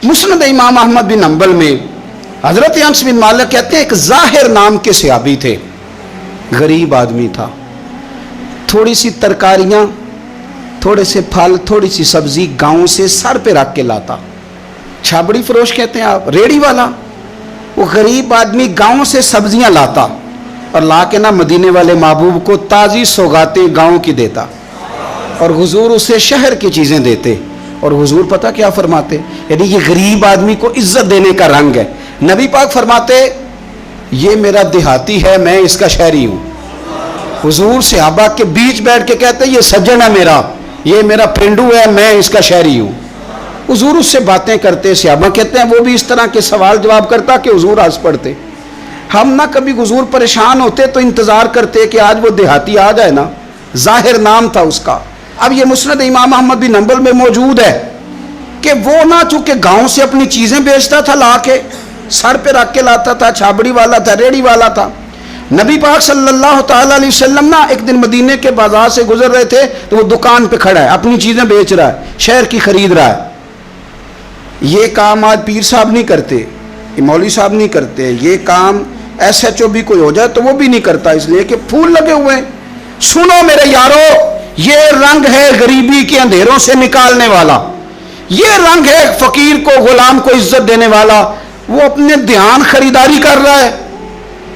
मुस्नद इमाम अहमद बिन हंबल में हजरत अनस बिन मालिक कहते हैं, एक जाहिर नाम के सहाबी थे, गरीब आदमी था, थोड़ी सी तरकारियां, थोड़े से फल, थोड़ी सी सब्जी गांव से सर पे रख के लाता। छाबड़ी फरोश कहते हैं आप, रेड़ी वाला। वो गरीब आदमी गांव से सब्जियां लाता और ला के ना मदीने वाले महबूब को ताज़ी सौगातें गांव की देता, और हुजूर उसे शहर की चीज़ें देते। और हुजूर पता क्या फरमाते, यानी ये गरीब आदमी को इज्जत देने का रंग है। नबी पाक फरमाते, ये मेरा देहाती है, मैं इसका शहरी हूँ। हुजूर सहाबा के बीच बैठ के कहते, ये सज्जन है मेरा, ये मेरा पिंडू है, मैं इसका शहरी हूँ। हुजूर उससे बातें करते, सहाबा कहते हैं वो भी इस तरह के सवाल जवाब करता कि हुजूर हंस पड़ते। हम ना कभी हुजूर परेशान होते तो इंतज़ार करते कि आज वो देहाती आ जाए ना, जाहिर नाम था उसका। अब ये मुस्नद इमाम अहमद बिन हंबल में मौजूद है कि वो ना चूंकि गांव से अपनी चीज़ें बेचता था, ला के सर पे रख के लाता था, छाबड़ी वाला था, रेड़ी वाला था। नबी पाक सल्लल्लाहु ताला अलैहि वसल्लम ना एक दिन मदीने के बाजार से गुजर रहे थे, तो वो दुकान पे खड़ा है, अपनी चीज़ें बेच रहा है, शहर की खरीद रहा है। ये काम आज पीर साहब नहीं करते, मौलवी साहब नहीं करते, ये काम SHO भी कोई हो जाए तो वो भी नहीं करता, इसलिए कि फूल लगे हुए हैं। सुनो मेरे यारो, ये रंग है गरीबी के अंधेरों से निकालने वाला, ये रंग है फकीर को, गुलाम को इज्जत देने वाला। वो अपने ध्यान खरीदारी कर रहा है।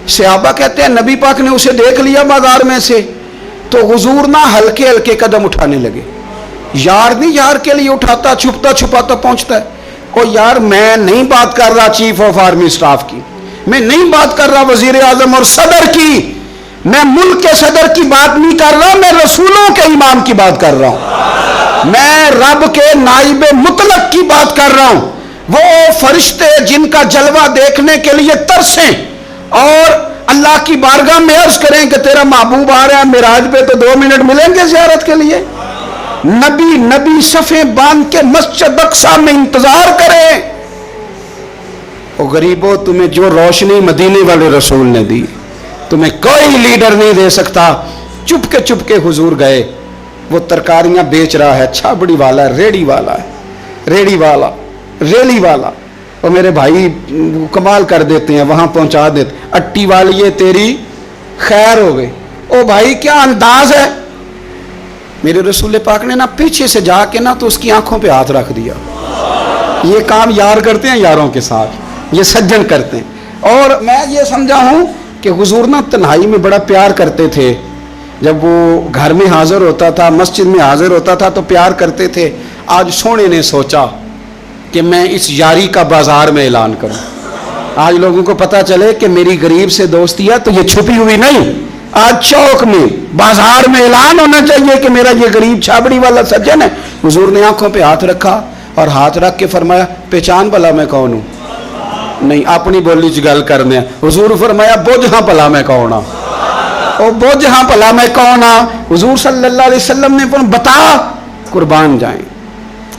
सहाबा कहते हैं नबी पाक ने उसे देख लिया बाजार में से, तो हुजूर ना हल्के हल्के कदम उठाने लगे। यार नहीं यार के लिए उठाता, छुपता छुपाता पहुंचता है। ओ यार, मैं नहीं बात कर रहा चीफ ऑफ आर्मी स्टाफ की, मैं नहीं बात कर रहा वजीर आजम और सदर की, मैं मुल्क के सदर की बात नहीं कर रहा, मैं रसूलों के इमाम की बात कर रहा हूं, मैं रब के नाइबे मुतलक की बात कर रहा हूं। वो फरिश्ते जिनका जलवा देखने के लिए तरसें और अल्लाह की बारगाह में अर्ज करें कि तेरा महबूब आ रहा है मिराज पे, तो 2 मिनट मिलेंगे ज़ियारत के लिए। नबी सफ़े बांध के मस्जिद अक्सा में इंतजार करें। ओ गरीबों, तुम्हें जो रोशनी मदीने वाले रसूल ने दी, तुम्हें कोई लीडर नहीं दे सकता। चुपके हुजूर गए। वो तरकारियां बेच रहा है, छाबड़ी वाला, रेड़ी वाला है, रेड़ी वाला, रेली वाला। और मेरे भाई कमाल कर देते हैं, वहां पहुंचा देते, अट्टी वाली ये तेरी खैर हो गई। ओ भाई क्या अंदाज है। मेरे रसूल पाक ने ना पीछे से जाके ना तो उसकी आंखों पे हाथ रख दिया। ये काम यार करते हैं, यारों के साथ ये सज्जन करते हैं। और मैं ये समझा हूं कि हुजूर ना तन्हाई में बड़ा प्यार करते थे। जब वो घर में हाजिर होता था, मस्जिद में हाजिर होता था, तो प्यार करते थे। आज सोने ने सोचा कि मैं इस यारी का बाजार में ऐलान करूं। आज लोगों को पता चले कि मेरी गरीब से दोस्ती है, तो ये छुपी हुई नहीं, आज चौक में, बाजार में ऐलान होना चाहिए कि मेरा ये गरीब छाबड़ी वाला सज्जन है। हुजूर ने आंखों पे हाथ रखा और हाथ रख के फरमाया, पहचान भला मैं कौन हूं? नहीं, अपनी बोली च गल करने। हुजूर फरमाया, बुझ हाँ भला मैं कौन हाँ, ओ बुझ हाँ भला मैं कौन हाँ। हुजूर सल्लल्लाहु अलैहि वसल्लम ने बता, कुर्बान जाएं।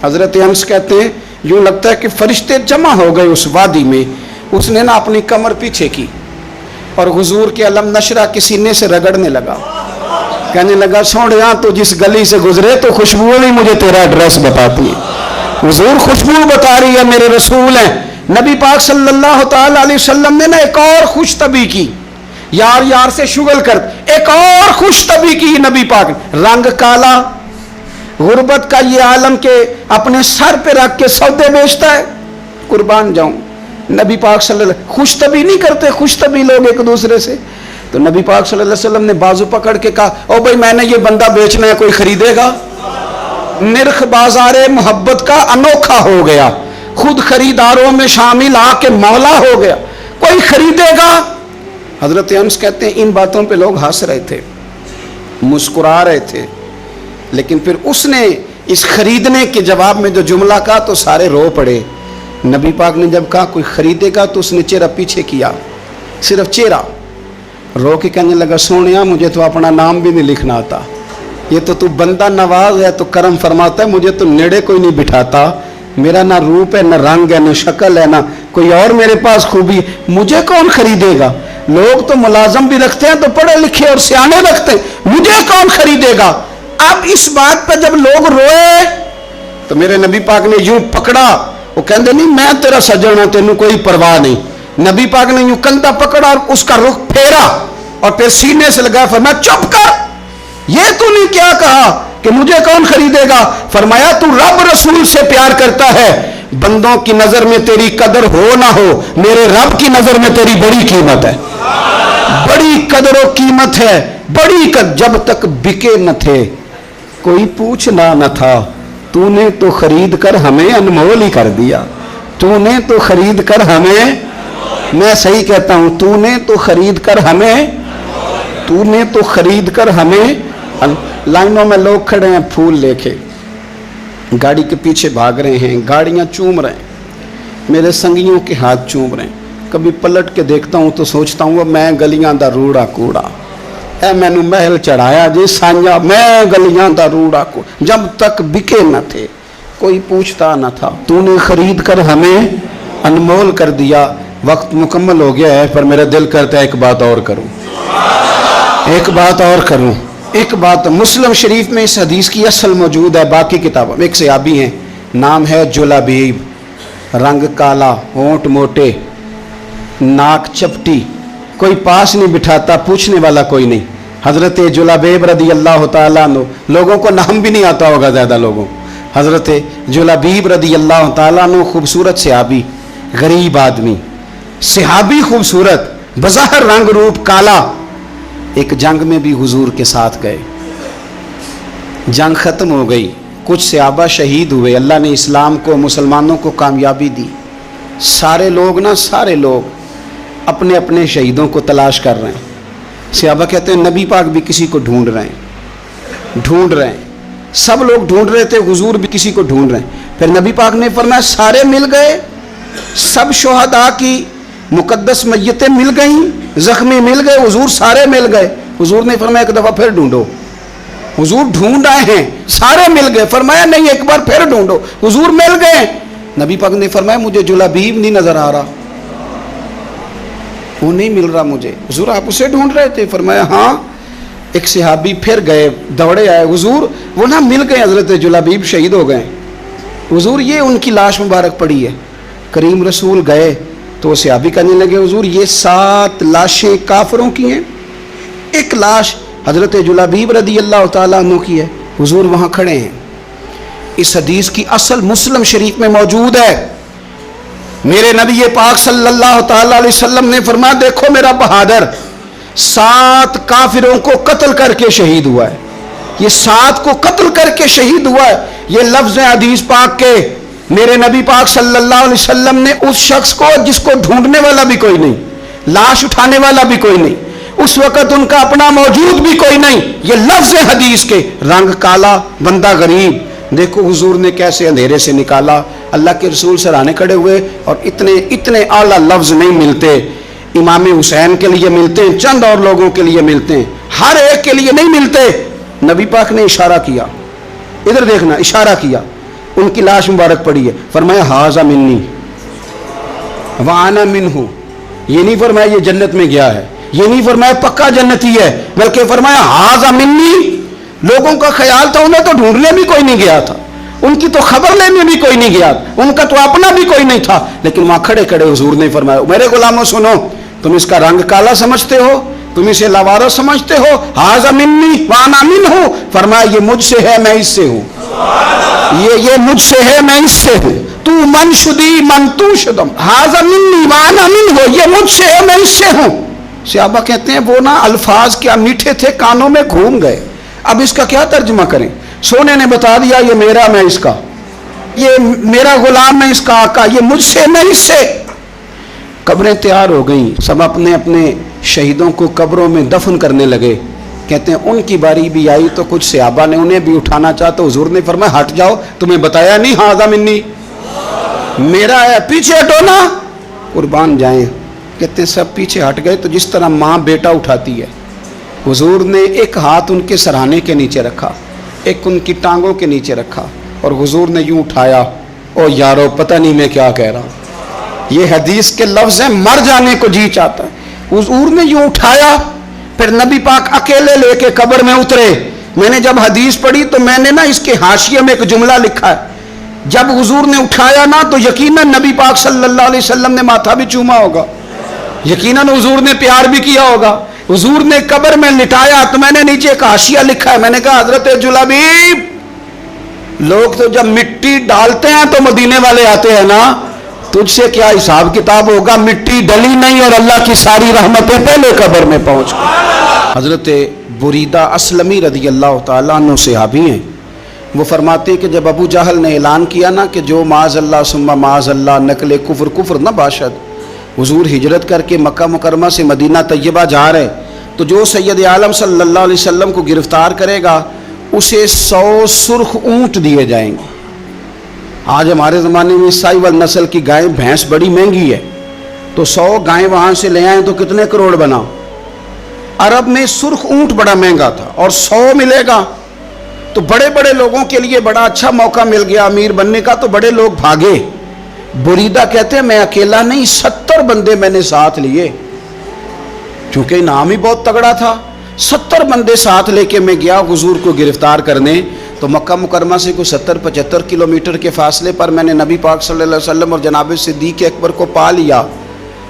हजरत अनस कहते हैं, यूं लगता है कि फरिश्ते जमा हो गए उस वादी में। उसने ना अपनी कमर पीछे की और हुजूर के अलम नशरा के सीने से रगड़ने लगा। कहने लगा, सोनिया तो जिस गली से गुजरे तो खुशबू ही मुझे तेरा एड्रेस बताती है। हुजूर खुशबू बता रही है, मेरे रसूल हैं। नबी पाक सल्लल्लाहु ताला अलैहि वसल्लम ने ना एक और खुशतबी की, यार यार से शुगल कर, एक और खुशतबी की नबी पाक। रंग काला, गुर्बत का ये आलम के अपने सर पे रख के सौदे बेचता है, कुर्बान जाऊं। नबी पाक सल्लल्लाहु खुशतबी नहीं करते, खुशतबी लोग एक दूसरे से। तो नबी पाक सल्लल्लाहु अलैहि वसल्लम ने बाजू पकड़ के कहा, ओ भाई मैंने ये बंदा बेचना है, कोई खरीदेगा? निर्ख बाजारे मोहब्बत का अनोखा हो गया, खुद खरीदारों में शामिल आके मौला हो गया, कोई खरीदेगा? हजरत अनस कहते हैं, इन बातों पे लोग हंस रहे थे, मुस्कुरा रहे थे, लेकिन फिर उसने इस खरीदने के जवाब में जो जुमला कहा तो सारे रो पड़े। नबी पाक ने जब कहा कोई खरीदेगा तो उसने चेहरा पीछे किया, सिर्फ चेहरा, रो के कहने लगा, सोनिया मुझे तो अपना नाम भी नहीं लिखना आता, ये तो तू बंदा नवाज है, तो करम फरमाता है, मुझे तो नेड़े कोई नहीं बिठाता, मेरा ना रूप है, ना रंग है, ना शक्ल है, ना कोई और मेरे पास खूबी, मुझे कौन खरीदेगा? लोग तो मुलाजम भी रखते हैं, तो पढ़े लिखे और सियाने रखते हैं, मुझे कौन खरीदेगा? अब इस बात पर जब लोग रोए तो मेरे नबी पाक ने यूं पकड़ा وہ कहते नहीं मैं तेरा सज्जन हूं, तेनू कोई परवाह नहीं। नबी पाक ने यूं कंधा पकड़ा और उसका रुख फेरा और फिर सीने से लगाया, फरमाया चुप कर, ये तूने क्या कहा कि मुझे कौन खरीदेगा? फरमाया तू रब रसूल से प्यार करता है, बंदों की नजर में तेरी कदर हो ना हो, मेरे रब की नजर में तेरी बड़ी कीमत है, बड़ी कदर और कीमत है, बड़ी जब तक बिके न थे कोई पूछना न था, तूने तो खरीद कर हमें अनमोल ही कर दिया, तूने तो खरीद कर हमें, मैं सही कहता हूं, तूने तो खरीद कर हमें, तूने तो खरीद कर हमें। लाइनों में लोग खड़े हैं फूल लेके, गाड़ी के पीछे भाग रहे हैं, गाड़ियां चूम रहे हैं, मेरे संगियों के हाथ चूम रहे हैं। कभी पलट के देखता हूं तो सोचता हूं मैं गलियां दा रूड़ा कूड़ा, ऐ मैनू महल चढ़ाया जी साझा, मैं गलियां दा रूड़ा कूड़ा, जब तक बिके न थे कोई पूछता न था, तूने खरीद कर हमें अनमोल कर दिया। वक्त मुकम्मल हो गया है, पर मेरा दिल करता है एक बात और करूं, एक बात और करूं, एक बात। मुस्लिम शरीफ में इस हदीस की असल मौजूद है, बाकी किताबों में। एक सहाबी हैं, नाम है जुलाबीब, रंग काला, होंठ मोटे, नाक चपटी, कोई पास नहीं बिठाता, पूछने वाला कोई नहीं। हजरत जुलाबीब रदी अल्लाह ताला अन्हु, लोगों को नाम भी नहीं आता होगा ज़्यादा लोगों। हजरत जुलाबीब रदी अल्लाह ताला अन्हु खूबसूरत सहाबी, गरीब आदमी, सहाबी खूबसूरत, बज़ाहिर रंग रूप काला। एक जंग में भी हुजूर के साथ गए, जंग ख़त्म हो गई, कुछ सहाबा शहीद हुए, अल्लाह ने इस्लाम को, मुसलमानों को कामयाबी दी। सारे लोग ना, सारे लोग अपने अपने शहीदों को तलाश कर रहे हैं। सहाबा कहते हैं नबी पाक भी किसी को ढूंढ रहे हैं, ढूंढ रहे हैं, सब लोग ढूंढ रहे थे, हुजूर भी किसी को ढूंढ रहे हैं। फिर नबी पाक ने फरमाया सारे मिल गए, सब शुहदा की मुकद्दस मैयतें मिल गईं, जख्मी मिल गए, हुजूर सारे मिल गए। हुजूर ने फरमाया एक दफ़ा फिर ढूंढो, हुजूर ढूंढ आए हैं, सारे मिल गए। फरमाया नहीं एक बार फिर ढूंढो, हुजूर मिल गए। नबी पाक ने फरमाया मुझे जुलाबीब नहीं नजर आ रहा, वो नहीं मिल रहा मुझे। हुजूर आप उसे ढूंढ रहे थे? फरमाया हाँ। एक सहाबी फिर गए, दौड़े आए, हुजूर वो ना मिल गए, हजरत जुलाबीब शहीद हो गए। हुजूर ये उनकी लाश मुबारक पड़ी है। करीम रसूल गए तो सहाबी कहने लगे हुजूर ये 7 लाशें काफिरों की हैं, एक लाश हजरत जुलाबीब रदी अल्लाह ताला अन्हु की है। हुजूर वहाँ खड़े हैं। इस हदीस की असल मुस्लिम शरीफ में मौजूद है। मेरे नबी पाक सल्लल्लाहु ताला अलैहि वसल्लम ने फरमाया देखो मेरा बहादुर 7 काफिरों को कत्ल करके शहीद हुआ है, ये 7 को कत्ल करके शहीद हुआ है। ये लफ्ज़ है हदीस पाक के। मेरे नबी पाक सल्लल्लाहु अलैहि वसल्लम ने उस शख्स को जिसको ढूंढने वाला भी कोई नहीं, लाश उठाने वाला भी कोई नहीं, उस वक़्त उनका अपना मौजूद भी कोई नहीं, ये लफ्ज़ है हदीस के। रंग काला, बंदा गरीब, देखो हुजूर ने कैसे अंधेरे से निकाला। अल्लाह के रसूल सराहने खड़े हुए और इतने इतने आला लफ्ज़ नहीं मिलते। इमाम हुसैन के लिए मिलते हैं, चंद और लोगों के लिए मिलते हैं, हर एक के लिए नहीं मिलते। नबी पाक ने इशारा किया, इधर देखना, इशारा किया, उनकी लाश मुबारक पड़ी है। फरमाया हाजा मिन्नी व आना मिन्हु, ये नहीं फरमाया ये जन्नत में गया है, ये नहीं फरमाया पक्का जन्नती है, बल्कि फरमाया हाजा मिन्नी। लोगों का ख्याल था उन्हें तो ढूंढने भी कोई नहीं गया था, उनकी तो खबर लेने भी कोई नहीं गया, उनका तो अपना भी कोई नहीं था, लेकिन वहां खड़े खड़े हुजूर ने फरमाया मेरे गुलामों सुनो, तुम इसका रंग काला समझते हो, तुम इसे लवारो समझते हो, हाजा मिन्नी व आना मिन्हु। फरमाया ये मुझसे है मैं इससे हूं, ये मुझसे है मैं इससे हूं। तू मन शुदी मन तू शुदम, हाजा मिन्नी व आना मिन्हु, ये मुझसे है मैं इससे हूं। सहाबा कहते हैं वो ना अल्फाज क्या मीठे थे, कानों में घूम गए। अब इसका क्या तर्जुमा करें? सोने ने बता दिया ये मेरा मैं इसका, ये मेरा गुलाम मैं इसका आका, ये मुझसे मैं इससे। कब्रें तैयार हो गई, सब अपने अपने शहीदों को कब्रों में दफन करने लगे। कहते हैं उनकी बारी भी आई तो कुछ सहाबा ने उन्हें भी उठाना चाहा तो हुजूर ने फरमाया हट जाओ, तुम्हें बताया नहीं हाजा मिन्नी मेरा है, पीछे हटो ना, कुर्बान जाएं। कहते हैं सब पीछे हट गए। तो जिस तरह माँ बेटा उठाती है, हुजूर ने एक हाथ उनके सराहने के नीचे रखा, एक उनकी टांगों के नीचे रखा और हुजूर ने यूं उठाया। ओ यारो पता नहीं मैं क्या कह रहा हूं, ये हदीस के लफ्ज़ हैं, मर जाने को जी चाहता है। हुजूर ने यूं उठाया, फिर नबी पाक अकेले लेके कब्र में उतरे। मैंने जब हदीस पढ़ी तो मैंने ना इसके हाशिये में एक जुमला लिखा है, जब हुजूर ने उठाया ना तो यकीनन नबी पाक सल्लल्लाहु अलैहि वसल्लम ने माथा भी चूमा होगा, यकीनन हुजूर ने प्यार भी किया होगा। हुजूर ने कब्र में लिटाया तो मैंने नीचे एक हाशिया लिखा है, मैंने कहा हजरत जुलबीब, लोग तो जब मिट्टी डालते हैं तो मदीने वाले आते हैं ना, तुझसे क्या हिसाब किताब होगा, मिट्टी डली नहीं और अल्लाह की सारी रहमतें पहले कब्र में पहुंच गई। हजरत बुरीदा असलमी रदी अल्लाह तआला अन्हु सहाबी हैं, वो फरमाते हैं कि जब अबू जहल ने ऐलान किया ना कि जो माज़ अल्लाह सुम्मा माज़ अल्लाह नकले कुफ्र कुफ्र न बाशद, हुजूर हिजरत करके मक्का मुकरमा से मदीना तैयबा जा रहे, तो जो सैयद आलम सल्लल्लाहु अलैहि वसल्लम को गिरफ्तार करेगा उसे 100 सुर्ख ऊंट दिए जाएंगे। आज हमारे ज़माने में साहिवाल नस्ल की गाय भैंस बड़ी महंगी है, तो 100 गायें वहाँ से ले आए तो कितने करोड़ बना। अरब में सुर्ख ऊंट बड़ा महंगा था और 100 मिलेगा तो बड़े बड़े लोगों के लिए बड़ा अच्छा मौका मिल गया अमीर बनने का, तो बड़े लोग भागे। बुरीदा कहते हैं मैं अकेला नहीं, 70 बंदे मैंने साथ लिए, क्योंकि इनाम ही बहुत तगड़ा था। 70 बंदे साथ लेके मैं गया हुजूर को गिरफ्तार करने। तो मक्का मुकरमा से कोई 70-75 किलोमीटर के फासले पर मैंने नबी पाक सल्लल्लाहु अलैहि वसल्लम और जनाब सिद्दीक़ अकबर को पा लिया।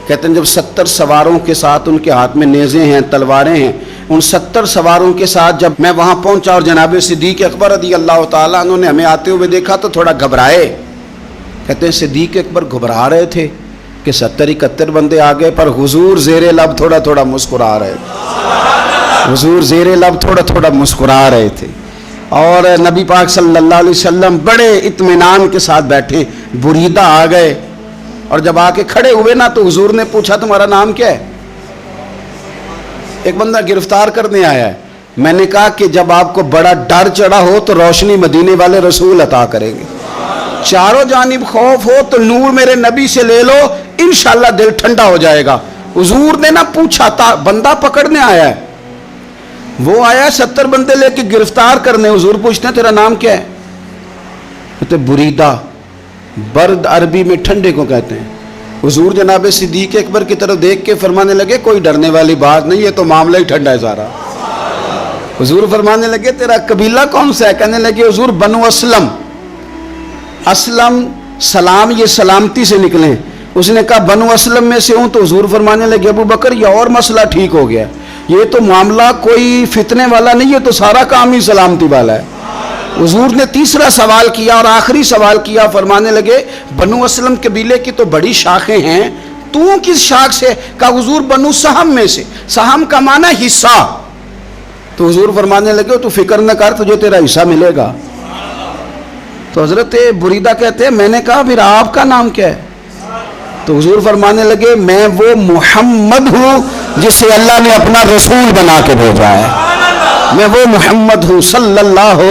कहते हैं जब 70 सवारों के साथ, उनके हाथ में नेज़े हैं, तलवारें हैं, उन 70 सवारों के साथ जब मैं वहाँ पहुँचा और जनाब सिद्दीक़ अकबर रज़ी अल्लाह ताला अन्हु ने हमें आते हुए देखा तो थोड़ा घबराए। कहते हैं सिद्दीक़ अकबर घबरा रहे थे कि 70-71 बंदे आ गए, पर हुजूर ज़ेरे लब थोड़ा थोड़ा मुस्कुरा रहे थे, हुजूर ज़ेरे लब थोड़ा थोड़ा मुस्कुरा रहे थे। और नबी पाक सल्लल्लाहु अलैहि वसल्लम बड़े इत्मीनान के साथ बैठे। बुरीदा आ गए और जब आके खड़े हुए ना तो हुजूर ने पूछा तुम्हारा नाम क्या है? एक बंदा गिरफ्तार करने आया है। मैंने कहा कि जब आपको बड़ा डर चढ़ा हो तो रोशनी मदीने वाले रसूल अता करेंगे, चारों जानिब खौफ हो तो नूर मेरे नबी से ले लो, इंशाल्लाह दिल ठंडा हो जाएगा। हुजूर ने ना पूछा था, बंदा पकड़ने आया है, वो आया 70 बंदे लेके गिरफ्तार करने। हुजूर पूछते हैं तेरा नाम क्या है? कहते बुरीदा, बर्द अरबी में ठंडे को कहते हैं। हुजूर जनाब सिद्दीक़ अकबर की तरफ देख के फरमाने लगे कोई डरने वाली बात नहीं है, तो मामला ही ठंडा है सारा। हुजूर फरमाने लगे तेरा कबीला कौन सा है? कहने लगे हुजूर बनु असलम। असलम सलाम, ये सलामती से निकले। उसने कहा बनु असलम में से हूँ। तो हुजूर फरमाने लगे अबू बकर ये और मसला ठीक हो गया, ये तो मामला कोई फितने वाला नहीं है, तो सारा काम ही सलामती वाला है। हुजूर ने तीसरा सवाल किया और आखिरी सवाल किया, फरमाने लगे बनु असलम कबीले की तो बड़ी शाखें हैं, तू किस शाख से? कहा हुजूर बनु सहम में से। सहम का माना हिस्सा। तो हुजूर फरमाने लगे तू फिक्र न कर, तुझे तेरा हिस्सा मिलेगा। तो हजरत बुरीदा कहते हैं मैंने कहा फिर आपका नाम क्या है? तो हुजूर फरमाने लगे मैं वो मोहम्मद हूँ जिसे अल्लाह ने अपना रसूल बना के भेजा है, मैं वो मोहम्मद हूँ सल्लल्लाहु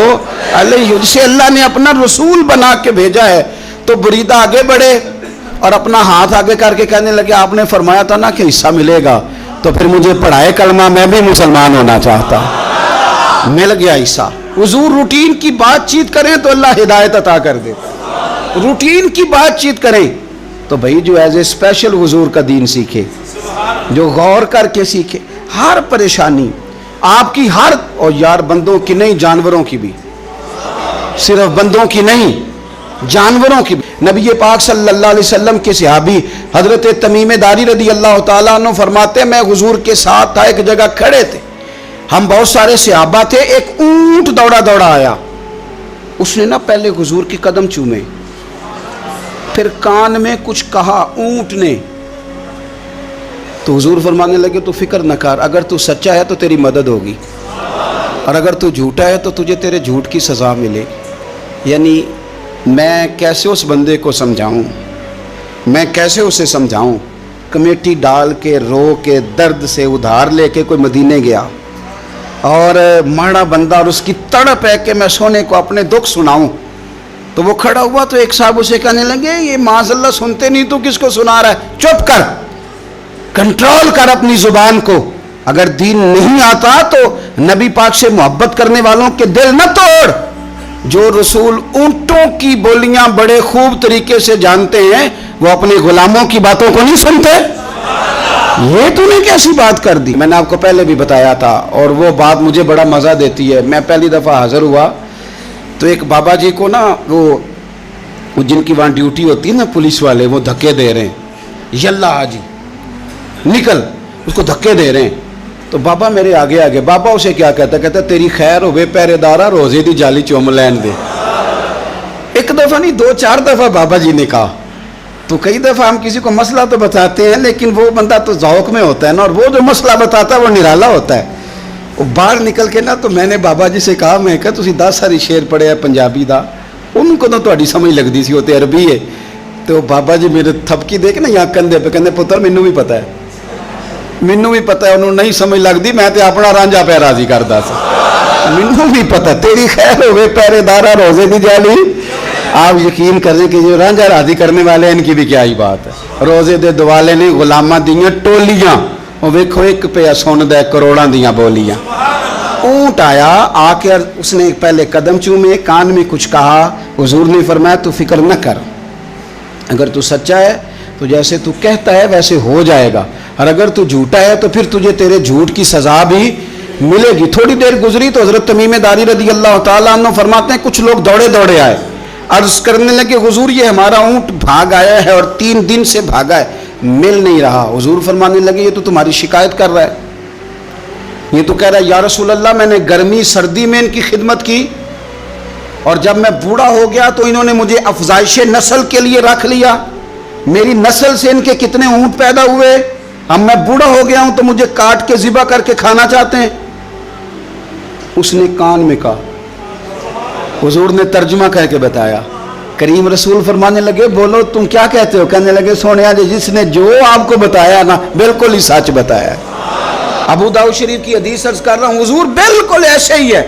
अलैहि, जिसे अल्लाह ने अपना रसूल बना के भेजा है। तो बुरीदा आगे बढ़े और अपना हाथ आगे करके कहने लगे आपने फरमाया था ना कि हिस्सा मिलेगा, तो फिर मुझे पढ़ाए कलमा, मैं भी मुसलमान होना चाहता। मिल गया हिस्सा। हुजूर रूटीन की बातचीत करें तो अल्लाह हिदायत अता कर देता, रूटीन की बातचीत करें तो भाई जो एज ए स्पेशल हुजूर का दीन सीखे, जो गौर करके सीखे। हर परेशानी आपकी, हर, और यार बंदों की नहीं जानवरों की भी, सिर्फ बंदों की नहीं जानवरों की भी। नबी पाक सल्लल्लाहु अलैहि वसल्लम के सहाबी हजरत तमीम दारी रदी अल्लाह ताला अन्हु फरमाते मैं हुजूर के साथ था, एक जगह खड़े थे, हम बहुत सारे सहाबा थे, एक ऊंट दौड़ा दौड़ा आया, उसने ना पहले हुजूर के कदम चूमे, फिर कान में कुछ कहा ऊंट ने। तो हुजूर फरमाने लगे तू फिक्र न कर, अगर तू सच्चा है तो तेरी मदद होगी, और अगर तू झूठा है तो तुझे तेरे झूठ की सज़ा मिलेगी। यानी मैं कैसे उस बंदे को समझाऊं, मैं कैसे उसे समझाऊं? कमेटी डाल के रो के दर्द से उधार लेके कोई मदीने गया और माड़ा बंदा, और उसकी तड़प है कि मैं सोने को अपने दुख सुनाऊं। तो वो खड़ा हुआ तो एक साहब उसे कहने लगे ये माज़अल्लाह सुनते नहीं, तू किसको सुना रहा है? चुप कर, कंट्रोल कर अपनी जुबान को। अगर दीन नहीं आता तो नबी पाक से मोहब्बत करने वालों के दिल न तोड़। जो रसूल ऊंटों की बोलियां बड़े खूब तरीके से जानते हैं वो अपने गुलामों की बातों को नहीं सुनते। ये तूने कैसी बात कर दी? मैंने आपको पहले भी बताया था और वो बात मुझे बड़ा मज़ा देती है। मैं पहली दफ़ा हाज़िर हुआ तो एक बाबा जी को ना वो وہ جن کی وہاں ڈیوٹی ہوتی ہے نا پولیس والے، وہ دھکے دے رہے ہیں، یلا حاجی نکل، اس کو دھکے دے رہے ہیں، تو بابا میرے آگے آگے، بابا اسے کیا کہتا ہے، تیری خیر ہوئے پہرے دارا، روزے دی جالی چوم لین دے۔ ایک دفعہ نہیں 2-4 دفعہ بابا جی نے کہا۔ تو کئی دفعہ ہم کسی کو مسئلہ تو بتاتے ہیں، لیکن وہ بندہ تو ذوق میں ہوتا ہے نا، اور وہ جو مسئلہ بتاتا ہے وہ نرالا ہوتا ہے۔ وہ باہر نکل کے نا، تو میں نے بابا جی سے کہا، میں کہا تسی 10 ساری شعر پڑھے ہیں پنجابی دا، ان کو تو تہاڈی سمجھ لگدی سی، وہ تے عربی ہے۔ تو بابا جی میرے تھپکی دے کے نا یہاں کندھے پہ، کہندے پتر مینوں بھی پتہ ہے، مینوں بھی پتہ ہے، انہوں نہیں سمجھ لگدی، میں تے اپنا رانجھا پہ راضی کردا سی، مینوں بھی پتہ، تیری خیر ہوئے پہرے دارا، روزے دی جالی۔ آپ یقین کریں کہ جو رانجھا راضی کرنے والے ان کی بھی کیا ہی بات ہے۔ روزے دے دوالے نے غلاماں دیاں ٹولیاں، وہ ویکھو ایک پہ سن دے کروڑاں دیاں بولیاں۔ اونٹ آیا، آ کے اس نے پہلے قدم چومے، کان میں کچھ کہا، حضور نے فرمایا تو فکر نہ کر، اگر تو سچا ہے تو جیسے تو کہتا ہے ویسے ہو جائے گا، اور اگر تو جھوٹا ہے تو پھر تجھے تیرے جھوٹ کی سزا بھی ملے گی۔ تھوڑی دیر گزری تو حضرت تمیم داری رضی اللہ تعالیٰ عنہ فرماتے ہیں کچھ لوگ دوڑے دوڑے آئے، عرض کرنے لگے حضور یہ ہمارا اونٹ بھاگ آیا ہے اور 3 دن سے بھاگا ہے، مل نہیں رہا۔ حضور فرمانے لگے یہ تو تمہاری شکایت کر رہا ہے، یہ تو کہہ رہا ہے یا رسول اللہ میں نے گرمی سردی میں ان کی خدمت کی، اور جب میں بوڑھا ہو گیا تو انہوں نے مجھے افزائش نسل کے لیے رکھ لیا، میری نسل سے ان کے کتنے اونٹ پیدا ہوئے، اب میں بوڑھا ہو گیا ہوں تو مجھے کاٹ کے ذبح کر کے کھانا چاہتے ہیں۔ اس نے کان میں کہا، حضور نے ترجمہ کہہ کے بتایا، کریم رسول فرمانے لگے بولو تم کیا کہتے ہو؟ کہنے لگے سونیا جی جس نے جو آپ کو بتایا نا بالکل ہی سچ بتایا ہے۔ ابو داؤد شریف کی حدیث عرض کر رہا ہوں، حضور بالکل ایسے ہی ہے،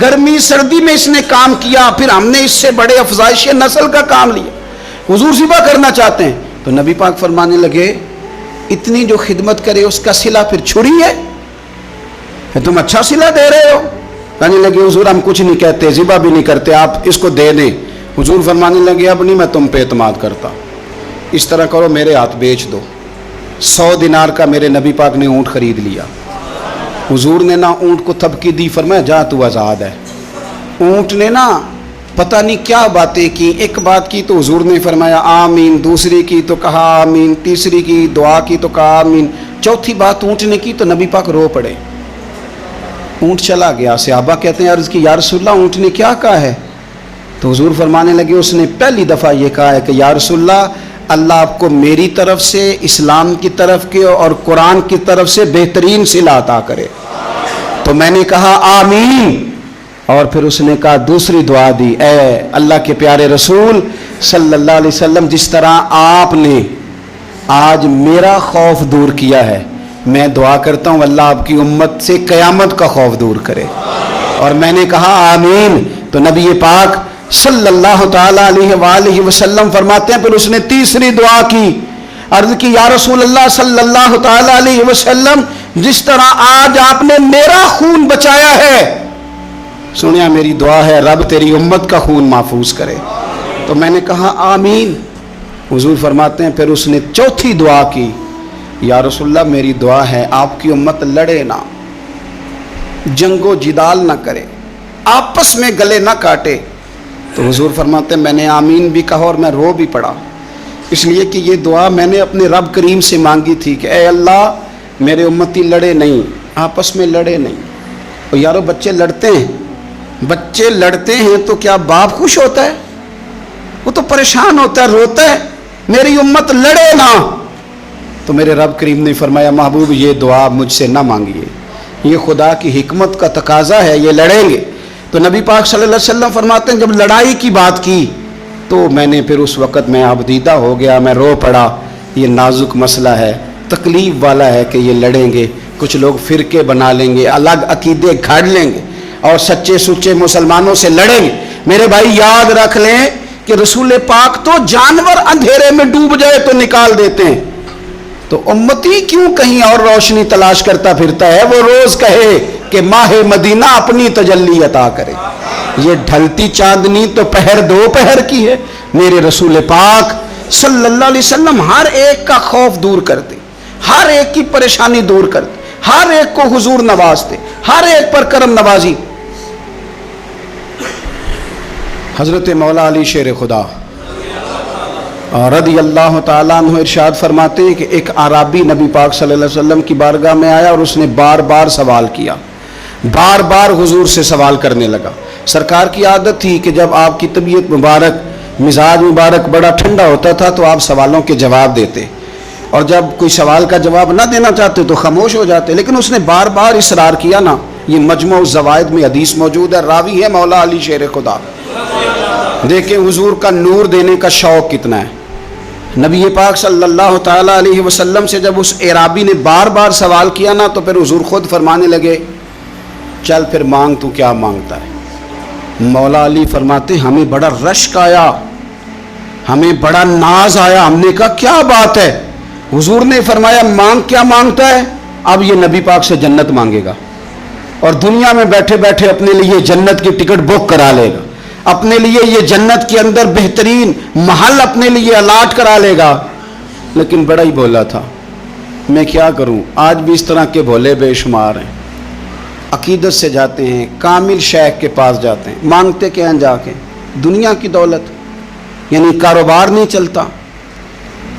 گرمی سردی میں اس نے کام کیا، پھر ہم نے اس سے بڑے افزائش نسل کا کام لیا، حضور ذبح کرنا چاہتے ہیں۔ تو نبی پاک فرمانے لگے اتنی جو خدمت کرے اس کا صلہ پھر چھری ہے، تم اچھا صلہ دے رہے ہو؟ کہنے لگے حضور ہم کچھ نہیں کہتے، ذبح بھی نہیں کرتے، آپ اس کو دے دیں۔ حضور فرمانے لگے اب نہیں میں تم پہ اعتماد کرتا، اس طرح کرو میرے ہاتھ بیچ دو۔ 100 دینار کا میرے نبی پاک نے اونٹ خرید لیا۔ حضور نے نا اونٹ کو تھپکی دی، فرمایا جا تو آزاد ہے۔ اونٹ نے نا پتہ نہیں کیا باتیں کی، ایک بات کی تو حضور نے فرمایا آمین، دوسری کی تو کہا آمین، تیسری کی دعا کی تو کہا آمین، چوتھی بات اونٹ نے کی تو نبی پاک رو پڑے۔ اونٹ چلا گیا، صحابہ کہتے ہیں عرض کی یا رسول اللہ اونٹ نے کیا کہا ہے؟ تو حضور فرمانے لگے اس نے پہلی دفعہ یہ کہا ہے کہ یا رسول اللہ اللہ آپ کو میری طرف سے، اسلام کی طرف کے اور قرآن کی طرف سے بہترین صلہ عطا کرے۔ تو میں نے کہا آمین، اور پھر اس نے کہا دوسری دعا دی، اے اللہ کے پیارے رسول صلی اللہ علیہ وسلم جس طرح آپ نے آج میرا خوف دور کیا ہے، میں دعا کرتا ہوں اللہ آپ کی امت سے قیامت کا خوف دور کرے۔ اور میں نے کہا آمین۔ تو نبی پاک صلی اللہ تعالیٰ علیہ وآلہ وسلم فرماتے ہیں پھر اس نے تیسری دعا کی، عرض کی یا رسول اللہ صلی اللہ تعالیٰ علیہ وسلم جس طرح آج آپ نے میرا خون بچایا ہے، سنیا میری دعا ہے رب تیری امت کا خون محفوظ کرے۔ تو میں نے کہا آمین۔ حضور فرماتے ہیں پھر اس نے چوتھی دعا کی، یا رسول اللہ میری دعا ہے آپ کی امت لڑے نہ، جنگ و جدال نہ کرے، آپس میں گلے نہ کاٹے۔ تو حضور فرماتے ہیں میں نے آمین بھی کہا اور میں رو بھی پڑا، اس لیے کہ یہ دعا میں نے اپنے رب کریم سے مانگی تھی کہ اے اللہ میرے امتی لڑے نہیں، آپس میں لڑے نہیں۔ اور یارو بچے لڑتے ہیں، بچے لڑتے ہیں تو کیا باپ خوش ہوتا ہے؟ وہ تو پریشان ہوتا ہے، روتا ہے میری امت لڑے نہ۔ تو میرے رب کریم نے فرمایا محبوب یہ دعا مجھ سے نہ مانگیے، یہ خدا کی حکمت کا تقاضا ہے، یہ لڑیں گے۔ تو نبی پاک صلی اللہ علیہ وسلم فرماتے ہیں جب لڑائی کی بات کی تو میں نے پھر اس وقت میں عبدیدہ ہو گیا، میں رو پڑا، یہ نازک مسئلہ ہے، تکلیف والا ہے کہ یہ لڑیں گے، کچھ لوگ فرقے بنا لیں گے، الگ عقیدے گھڑ لیں گے اور سچے سچے مسلمانوں سے لڑیں گے۔ میرے بھائی یاد رکھ لیں کہ رسول پاک تو جانور اندھیرے میں ڈوب جائے تو نکال دیتے ہیں، تو امتی کیوں کہیں اور روشنی تلاش کرتا پھرتا ہے؟ وہ روز کہے کہ ماہ مدینہ اپنی تجلی عطا کرے۔ یہ ڈھلتی چاندنی تو پہر دو پہر کی ہے، میرے رسول پاک صلی اللہ علیہ وسلم ہر ایک کا خوف دور کرتے، ہر ایک کی پریشانی دور کرتے، ہر ایک کو حضور نوازتے، ہر ایک پر کرم نوازی۔ حضرت مولا علی شیر خدا اور رضی اللہ تعالیٰ عنہ ارشاد فرماتے ہیں کہ ایک عربی نبی پاک صلی اللہ علیہ وسلم کی بارگاہ میں آیا اور اس نے بار بار سوال کیا، بار بار حضور سے سوال کرنے لگا۔ سرکار کی عادت تھی کہ جب آپ کی طبیعت مبارک، مزاج مبارک بڑا ٹھنڈا ہوتا تھا تو آپ سوالوں کے جواب دیتے، اور جب کوئی سوال کا جواب نہ دینا چاہتے تو خاموش ہو جاتے، لیکن اس نے بار بار اصرار کیا نا۔ یہ مجموع الزوائد میں حدیث موجود ہے، راوی ہے مولا علی شیر خدا۔ دیکھیں حضور کا نور دینے کا شوق کتنا ہے۔ نبی پاک صلی اللہ تعالیٰ علیہ وسلم سے جب اس اعرابی نے بار بار سوال کیا نا تو پھر حضور خود فرمانے لگے، چل پھر مانگ، تو کیا مانگتا ہے؟ مولا علی فرماتے ہمیں بڑا رشک آیا، ہمیں بڑا ناز آیا، ہم نے کہا کیا بات ہے؟ حضور نے فرمایا مانگ، کیا مانگتا ہے؟ اب یہ نبی پاک سے جنت مانگے گا، اور دنیا میں بیٹھے بیٹھے اپنے لیے جنت کی ٹکٹ بک کرا لے گا، اپنے لیے یہ جنت کے اندر بہترین محل اپنے لیے الاٹ کرا لے گا۔ لیکن بڑا ہی بولا تھا۔ میں کیا کروں، آج بھی اس طرح کے بھولے بے شمار ہیں۔ عقیدت سے جاتے ہیں، کامل شیخ کے پاس جاتے ہیں، مانگتے کیا ہیں جا کے؟ دنیا کی دولت، یعنی کاروبار نہیں چلتا۔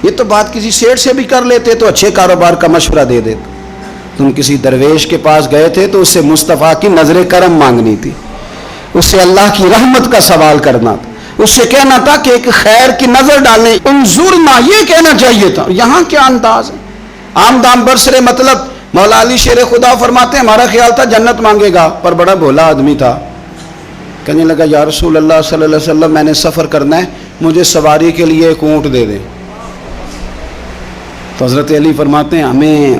یہ تو بات کسی سیٹ سے بھی کر لیتے تو اچھے کاروبار کا مشورہ دے دیتے۔ تم کسی درویش کے پاس گئے تھے تو اس سے مصطفیٰ کی نظر کرم مانگنی تھی، اس سے اللہ کی رحمت کا سوال کرنا تھا، اس سے کہنا تھا کہ ایک خیر کی نظر ڈالیں، انظرنا، یہ کہنا چاہیے تھا۔ یہاں کیا انداز ہے، عام دام برسرے مطلب۔ مولا علی شیر خدا فرماتے ہیں ہمارا خیال تھا جنت مانگے گا، پر بڑا بھولا آدمی تھا۔ کہنے لگا یا رسول اللہ صلی اللہ علیہ وسلم میں نے سفر کرنا ہے، مجھے سواری کے لیے ایک اونٹ دے دیں۔ تو حضرت علی فرماتے ہیں ہمیں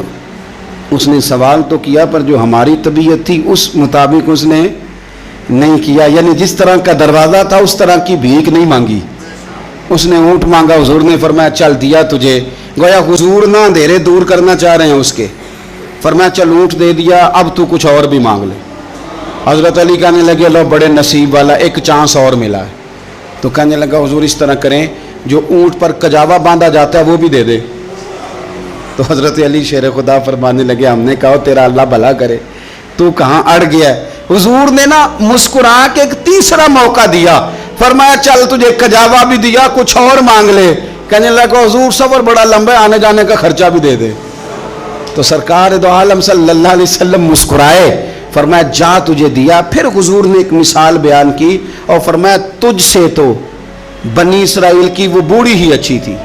اس نے سوال تو کیا پر جو ہماری طبیعت تھی اس مطابق اس نے نہیں کیا، یعنی جس طرح کا دروازہ تھا اس طرح کی بھیک نہیں مانگی، اس نے اونٹ مانگا۔ حضور نے فرمایا چل دیا تجھے، گویا حضور نہ اندھیرے دور کرنا چاہ رہے ہیں اس کے، فرمایا چل اونٹ دے دیا، اب تو کچھ اور بھی مانگ لے۔ حضرت علی کہنے لگے لو بڑے نصیب والا، ایک چانس اور ملا ہے۔ تو کہنے لگا حضور اس طرح کریں جو اونٹ پر کجاوا باندھا جاتا ہے وہ بھی دے دے۔ تو حضرت علی شیر خدا فرمانے لگے ہم نے کہا تیرا اللہ بھلا کرے، تو کہاں اڑ گیا ہے۔ حضور نے نا مسکرا کے ایک تیسرا موقع دیا، فرمایا چل تجھے کجاوا بھی دیا، کچھ اور مانگ لے۔ کہنے لگا حضور سفر بڑا لمبا ہے، آنے جانے کا خرچہ بھی دے دے۔ تو سرکار دو عالم صلی اللہ علیہ وسلم مسکرائے، فرمایا جا تجھے دیا۔ پھر حضور نے ایک مثال بیان کی اور فرمایا تجھ سے تو بنی اسرائیل کی وہ بوڑھی ہی اچھی تھی۔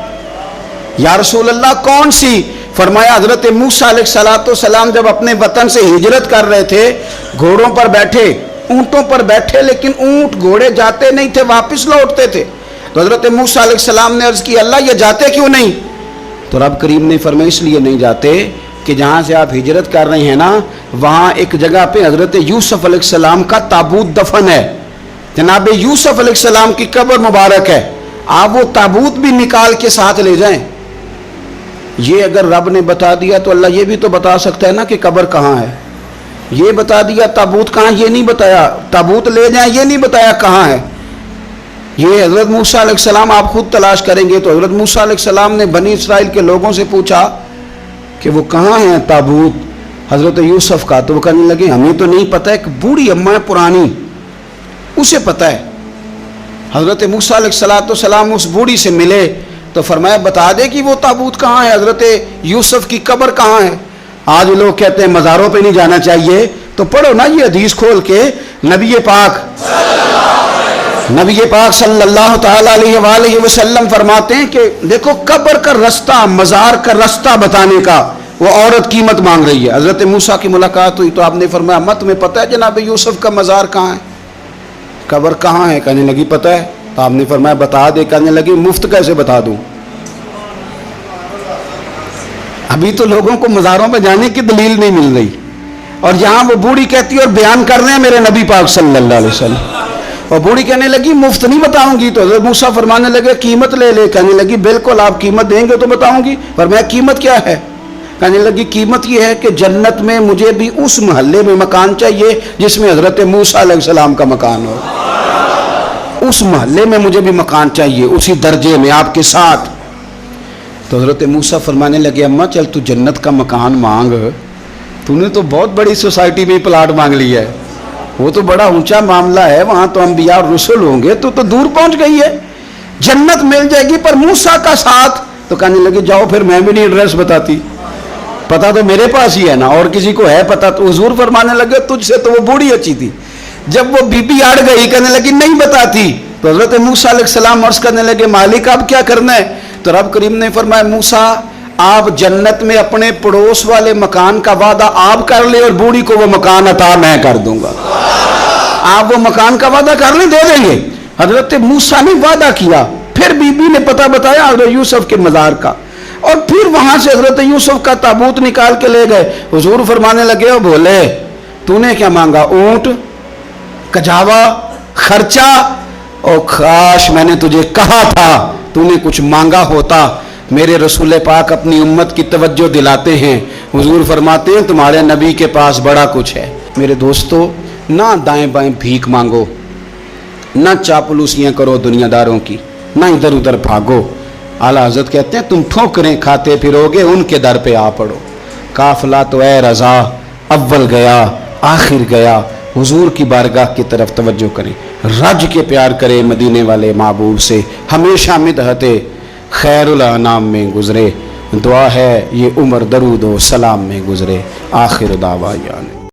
یا رسول اللہ کون سی؟ فرمایا حضرت موسیٰ علیہ السلام جب اپنے وطن سے ہجرت کر رہے تھے، گھوڑوں پر بیٹھے، اونٹوں پر بیٹھے، لیکن اونٹ گھوڑے جاتے نہیں تھے، واپس لوٹتے تھے۔ تو حضرت موسیٰ علیہ السلام نے عرض کی اللہ یہ جاتے کیوں نہیں؟ تو رب کریم نے فرمایا اس لیے نہیں جاتے کہ جہاں سے آپ ہجرت کر رہے ہیں نا وہاں ایک جگہ پہ حضرت یوسف علیہ السلام کا تابوت دفن ہے، جناب یوسف علیہ السلام کی قبر مبارک ہے، آپ وہ تابوت بھی نکال کے ساتھ لے جائیں۔ یہ اگر رب نے بتا دیا تو اللہ یہ بھی تو بتا سکتا ہے نا کہ قبر کہاں ہے۔ یہ بتا دیا تابوت کہاں، یہ نہیں بتایا، تابوت لے جائیں یہ نہیں بتایا کہاں ہے۔ یہ حضرت موسیٰ علیہ السلام آپ خود تلاش کریں گے تو حضرت موسیٰ علیہ السلام نے بنی اسرائیل کے لوگوں سے پوچھا کہ وہ کہاں ہیں تابوت حضرت یوسف کا، تو وہ کہنے لگے ہمیں تو نہیں پتہ، ایک بوڑھی اماں ہے پرانی اسے پتہ ہے۔ حضرت موسیٰ علیہ السلام اس بوڑھی سے ملے تو فرمایا بتا دے کہ وہ تابوت کہاں ہے، حضرت یوسف کی قبر کہاں ہے۔ آج لوگ کہتے ہیں مزاروں پہ نہیں جانا چاہیے، تو پڑھو نا یہ حدیث کھول کے، نبی پاک صلی اللہ تعالیٰ علیہ وآلہ وسلم فرماتے ہیں کہ دیکھو قبر کا رستہ، مزار کا رستہ بتانے کا وہ عورت قیمت مانگ رہی ہے۔ حضرت موسیٰ کی ملاقات ہوئی تو آپ نے فرمایا اماں تمہیں پتہ ہے جناب یوسف کا مزار کہاں ہے، قبر کہاں ہے؟ کہنے لگی پتہ ہے۔ تو آپ نے فرمایا بتا دے۔ کہنے لگی مفت کیسے بتا دوں، ابھی تو لوگوں کو مزاروں پہ جانے کی دلیل نہیں مل رہی، اور یہاں وہ بوڑھی کہتی ہے اور بیان کر رہے ہیں میرے نبی پاک صلی اللہ علیہ وسلم، اور بوڑھی کہنے لگی مفت نہیں بتاؤں گی۔ تو حضرت موسیٰ فرمانے لگے قیمت لے لے۔ کہنے لگی بالکل آپ قیمت دیں گے تو بتاؤں گی۔ فرمایا قیمت کیا ہے؟ کہنے لگی قیمت یہ ہے کہ جنت میں مجھے بھی اس محلے میں مکان چاہیے جس میں حضرت موسیٰ علیہ السلام کا مکان ہو، اس محلے میں مجھے بھی مکان چاہیے، اسی درجے میں آپ کے ساتھ۔ تو حضرت موسیٰ فرمانے لگے اماں چل تو جنت کا مکان مانگ، تو نے تو بہت بڑی سوسائٹی میں پلاٹ مانگ لیا ہے، وہ تو بڑا اونچا معاملہ ہے، وہاں تو انبیاء اور رسول ہوں گے، تو دور پہنچ گئی ہے۔ जन्नत मिल जाएगी, पर मूसा का साथ। तो कहने लगे जाओ फिर, मैं भी नहीं एड्रेस बताती, पता तो मेरे पास ही है ना, और किसी को है पता? तो हुजूर फरमाने लगे तुझसे तो वो बूढ़ी अच्छी थी। जब वो बीबी अड़ गई, कहने लगी नहीं बताती, तो हजरत मूसा अलैहिस्सलाम अर्ज करने लगे मालिक अब क्या करना है? तो रब करीम ने फरमाया मूसा आप जन्नत में अपने पड़ोस वाले मकान का वादा आप कर ले, और बूढ़ी को वो मकान अता मैं कर दूंगा। आप वो मकान का वादा कर ले, दे देंगे। हजरत मूसा ने वादा किया, फिर बीबी ने पता बताया हजरत यूसुफ के मज़ार का, और फिर वहां से हजरत यूसुफ का ताबूत निकाल के ले गए। हुजूर फरमाने लगे ओ बोले तूने क्या मांगा? ऊंट, कजावा, खर्चा? और काश मैंने तुझे कहा था, तूने कुछ मांगा होता। मेरे रसूल पाक अपनी उम्मत की तवज्जो दिलाते हैं। हुजूर फरमाते हैं तुम्हारे नबी के पास बड़ा कुछ है। मेरे दोस्तों, ना दाएं बाएं भीख मांगो, ना चापलूसियां करो दुनियादारों की, ना इधर उधर भागो। आला हज़रत कहते हैं तुम ठोकरें खाते फिरोगे, उनके दर पे आ पड़ो। काफिला तो ए रज़ा अव्वल गया आखिर गया, हुजूर की बारगाह की तरफ तवज्जो करें, रज के प्यार करें मदीने वाले महबूब से, हमेशा मिदहते खैरुल अनाम में गुजरे। दुआ है ये उम्र दरूद व सलाम में गुजरे। आखिर दावा यानी।